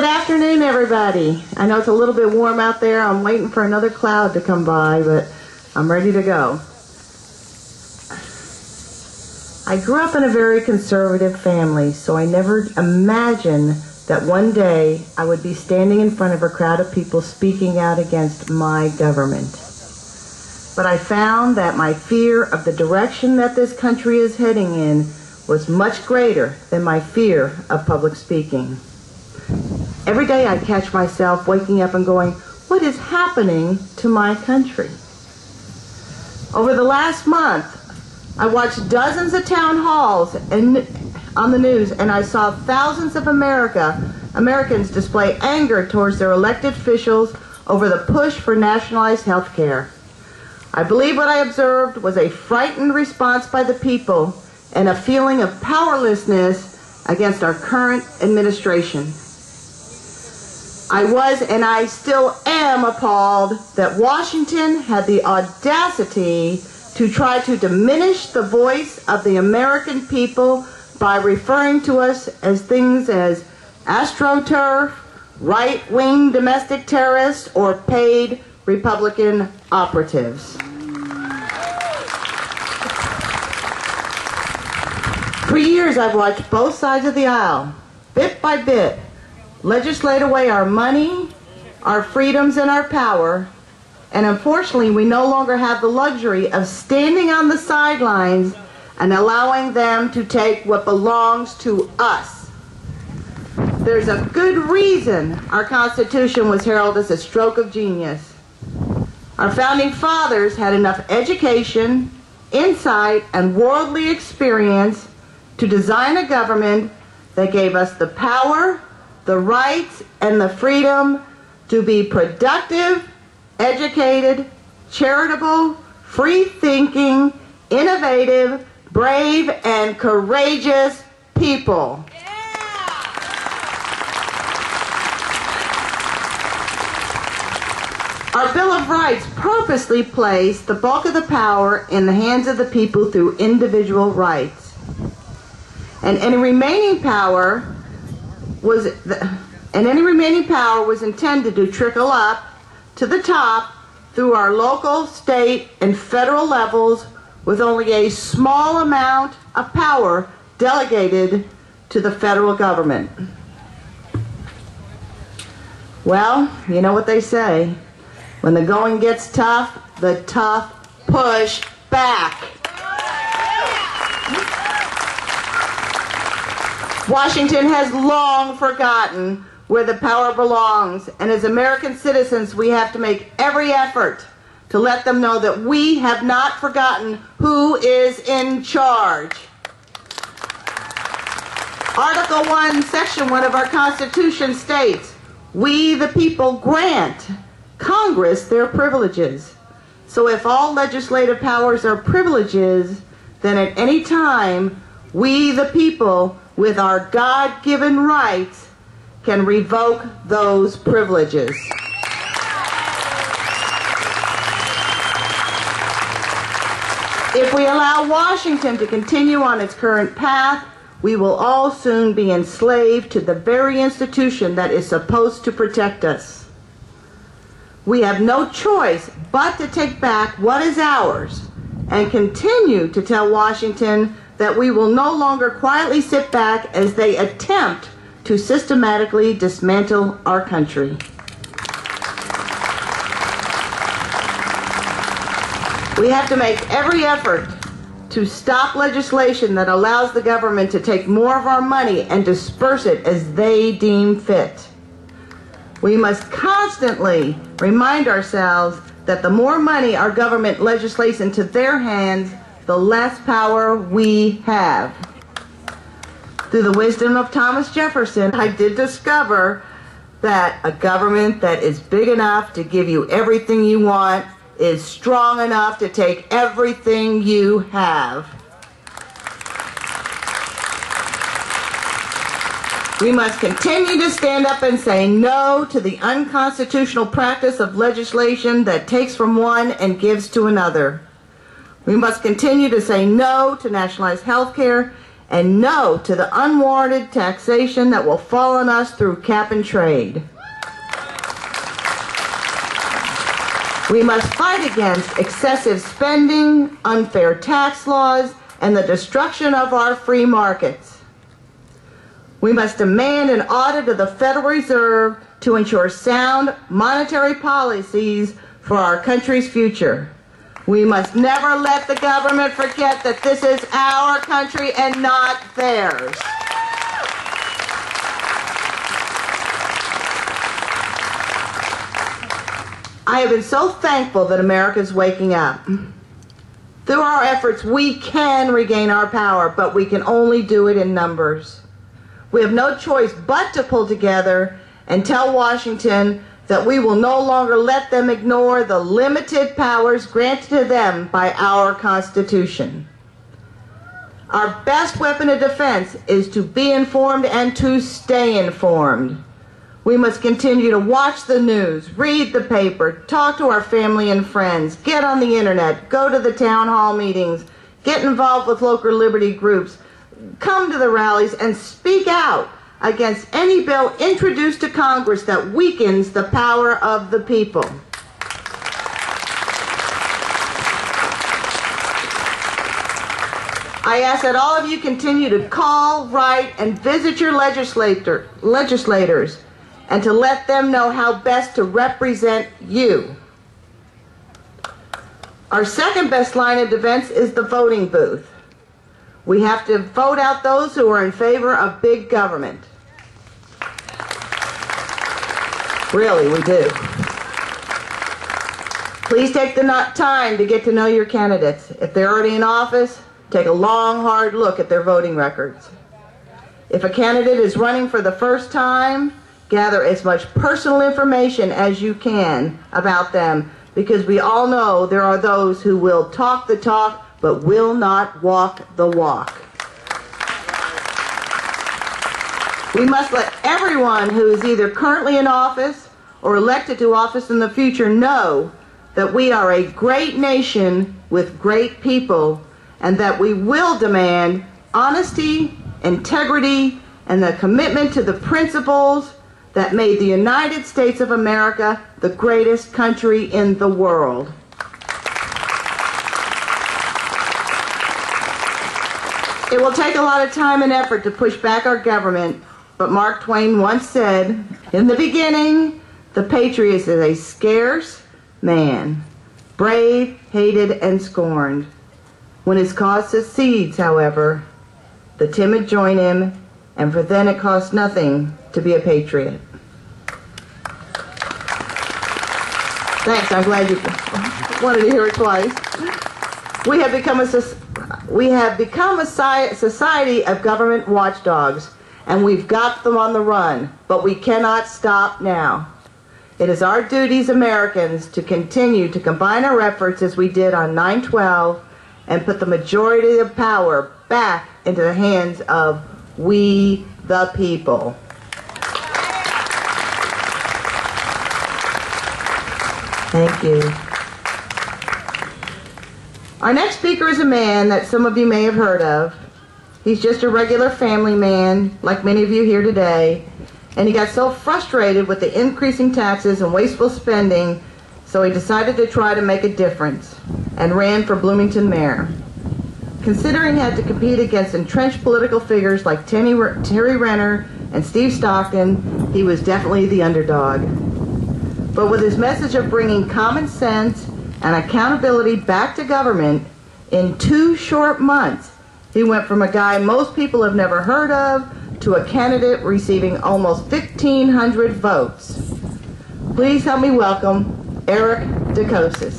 Good afternoon, everybody. I know it's a little bit warm out there. I'm waiting for another cloud to come by, but I'm ready to go. I grew up in a very conservative family, so I never imagined that one day I would be standing in front of a crowd of people speaking out against my government. But I found that my fear of the direction that this country is heading in was much greater than my fear of public speaking. Every day I catch myself waking up and going, what is happening to my country? Over the last month, I watched dozens of town halls on the news, and I saw thousands of Americans display anger towards their elected officials over the push for nationalized health care. I believe what I observed was a frightened response by the people and a feeling of powerlessness against our current administration. I was, and I still am, appalled that Washington had the audacity to try to diminish the voice of the American people by referring to us as things as AstroTurf, right-wing domestic terrorists, or paid Republican operatives. For years, I've watched both sides of the aisle, bit by bit, legislate away our money, our freedoms, and our power, and unfortunately we no longer have the luxury of standing on the sidelines and allowing them to take what belongs to us. There's a good reason our Constitution was heralded as a stroke of genius. Our founding fathers had enough education, insight, and worldly experience to design a government that gave us the power, the rights, and the freedom to be productive, educated, charitable, free-thinking, innovative, brave, and courageous people. Our Bill of Rights purposely placed the bulk of the power in the hands of the people through individual rights. And any remaining power was intended to trickle up to the top through our local, state, and federal levels, with only a small amount of power delegated to the federal government. Well, you know what they say. When the going gets tough, the tough push back. Washington has long forgotten where the power belongs, and as American citizens, we have to make every effort to let them know that we have not forgotten who is in charge. Article 1, Section 1 of our Constitution states, "We, the people, grant Congress their privileges." So if all legislative powers are privileges, then at any time, we, the people, with our God-given rights, can revoke those privileges. If we allow Washington to continue on its current path, we will all soon be enslaved to the very institution that is supposed to protect us. We have no choice but to take back what is ours and continue to tell Washington that we will no longer quietly sit back as they attempt to systematically dismantle our country. We have to make every effort to stop legislation that allows the government to take more of our money and disperse it as they deem fit. We must constantly remind ourselves that the more money our government legislates into their hands, the less power we have. Through the wisdom of Thomas Jefferson, I did discover that a government that is big enough to give you everything you want is strong enough to take everything you have. We must continue to stand up and say no to the unconstitutional practice of legislation that takes from one and gives to another. We must continue to say no to nationalized health care and no to the unwarranted taxation that will fall on us through cap and trade. We must fight against excessive spending, unfair tax laws, and the destruction of our free markets. We must demand an audit of the Federal Reserve to ensure sound monetary policies for our country's future. We must never let the government forget that this is our country and not theirs. I have been so thankful that America is waking up. Through our efforts, we can regain our power, but we can only do it in numbers. We have no choice but to pull together and tell Washington that we will no longer let them ignore the limited powers granted to them by our Constitution. Our best weapon of defense is to be informed and to stay informed. We must continue to watch the news, read the paper, talk to our family and friends, get on the internet, go to the town hall meetings, get involved with local liberty groups, come to the rallies, and speak out against any bill introduced to Congress that weakens the power of the people. I ask that all of you continue to call, write, and visit your legislators and to let them know how best to represent you. Our second best line of defense is the voting booth. We have to vote out those who are in favor of big government. Really, we do. Please take the time to get to know your candidates. If they're already in office, take a long, hard look at their voting records. If a candidate is running for the first time, gather as much personal information as you can about them, because we all know there are those who will talk the talk but will not walk the walk. We must let everyone who is either currently in office or elected to office in the future know that we are a great nation with great people, and that we will demand honesty, integrity, and the commitment to the principles that made the United States of America the greatest country in the world. It will take a lot of time and effort to push back our government, but Mark Twain once said, "In the beginning, the patriot is a scarce man, brave, hated, and scorned. When his cause succeeds, however, the timid join him, and for then it costs nothing to be a patriot." Thanks, I'm glad you wanted to hear it twice. We have become a society of government watchdogs, and we've got them on the run, but we cannot stop now. It is our duty as Americans to continue to combine our efforts as we did on 9/12 and put the majority of power back into the hands of we the people. Thank you. Our next speaker is a man that some of you may have heard of. He's just a regular family man, like many of you here today, and he got so frustrated with the increasing taxes and wasteful spending, so he decided to try to make a difference and ran for Bloomington mayor. Considering he had to compete against entrenched political figures like Terry Renner and Steve Stockton, he was definitely the underdog. But with his message of bringing common sense and accountability back to government, in 2 short months, he went from a guy most people have never heard of to a candidate receiving almost 1,500 votes. Please help me welcome Eric Dukosas.